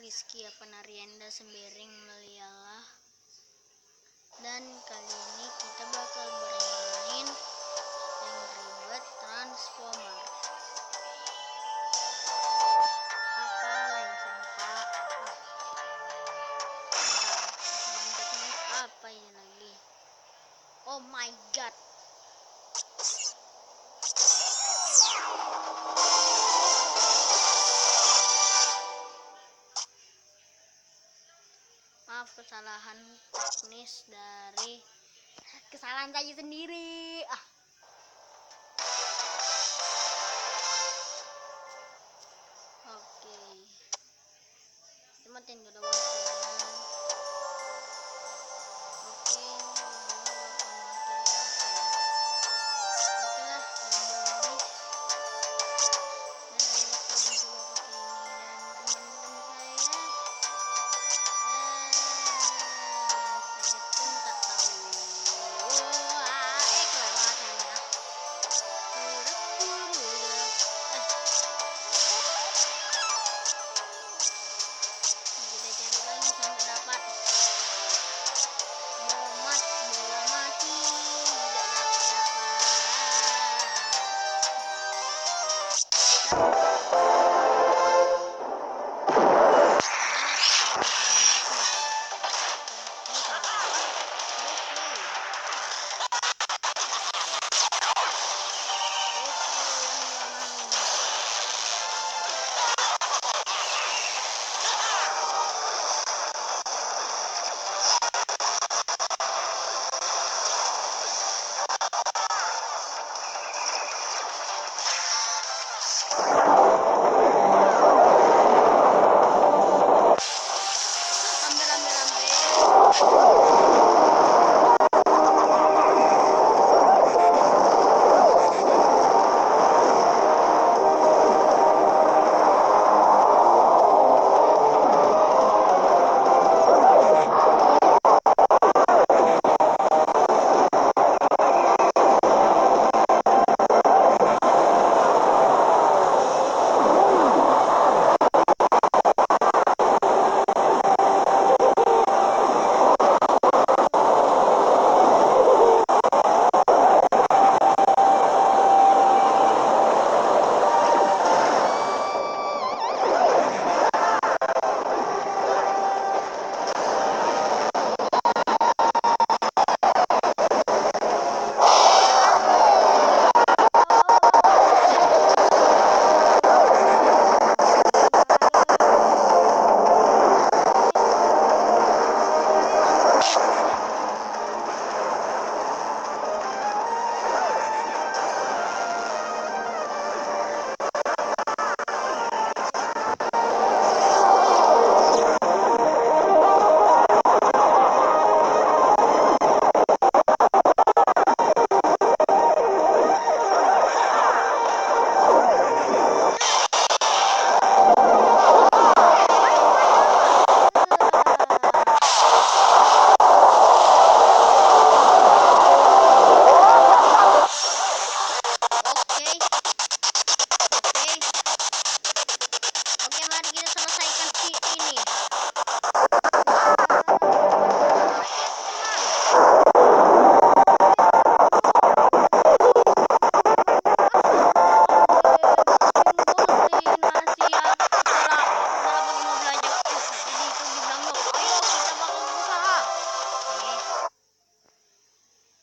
Rizky Penarienda Sembering Melialah. Dan kali ini kita bakal bermain Angry Bird Transformer. Apalah yang sampah? Apa ini lagi? Oh my god. Maaf, kesalahan teknis dari kesalahan saya sendiri. Oke. Matiin dulu waktunya. Oke, mari kita selesaikan ini.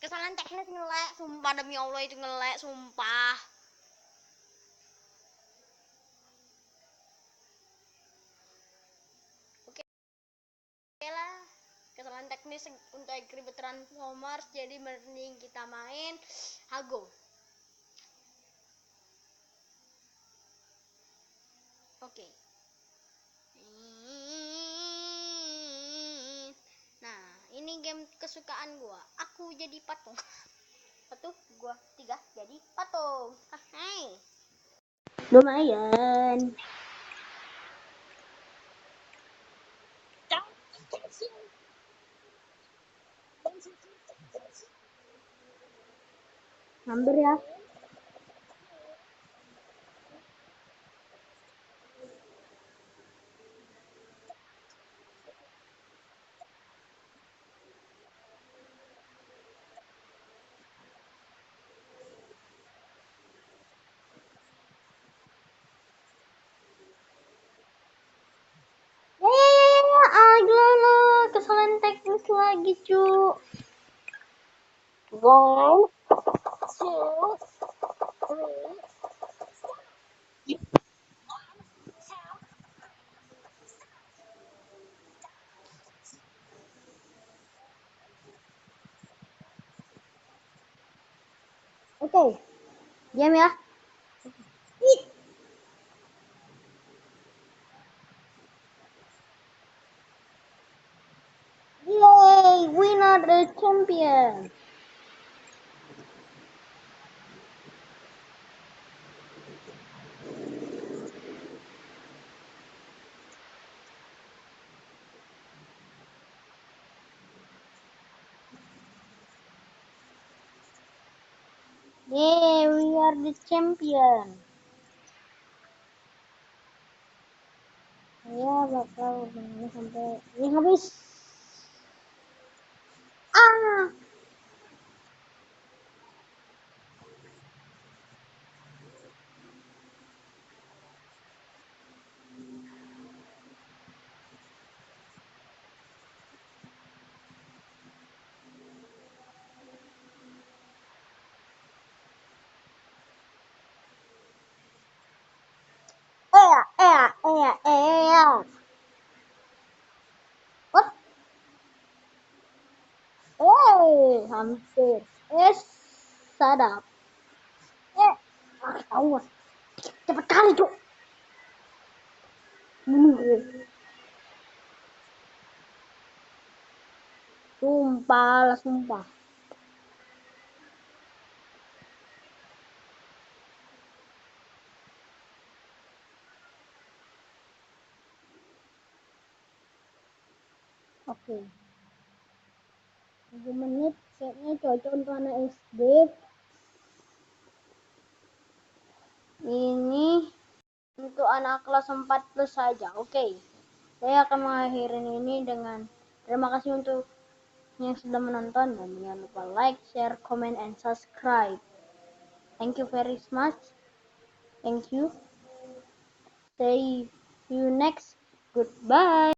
Kesalahan teknis ngelek, sumpah demi Allah itu ngelek, sumpah. Oke lah, kesalahan teknis untuk Angry Bird Transformers, jadi mending kita main Hago. Oke. Nah, ini game kesukaan gua. Aku jadi patung. Gua 3 jadi patung. Hai. Lumayan. Hampir ya. lagi, cu. 1, 2, 3. Oke, diam ya. Yay, we are the champion. Yay, we are the champion. Saya bakal main sampai ini habis. Ah, eh. What? Hampir. Sadap. Awas. Cepat kali, Cuk. Bunuh. Sumpah lah, sumpah. Oke. 7 menit kayaknya cocok untuk anak SD. Ini untuk anak kelas 4 plus saja. Oke. Saya akan mengakhiri ini dengan terima kasih untuk yang sudah menonton dan jangan lupa like, share, comment, and subscribe. Thank you very much. Thank you. See you next. Goodbye.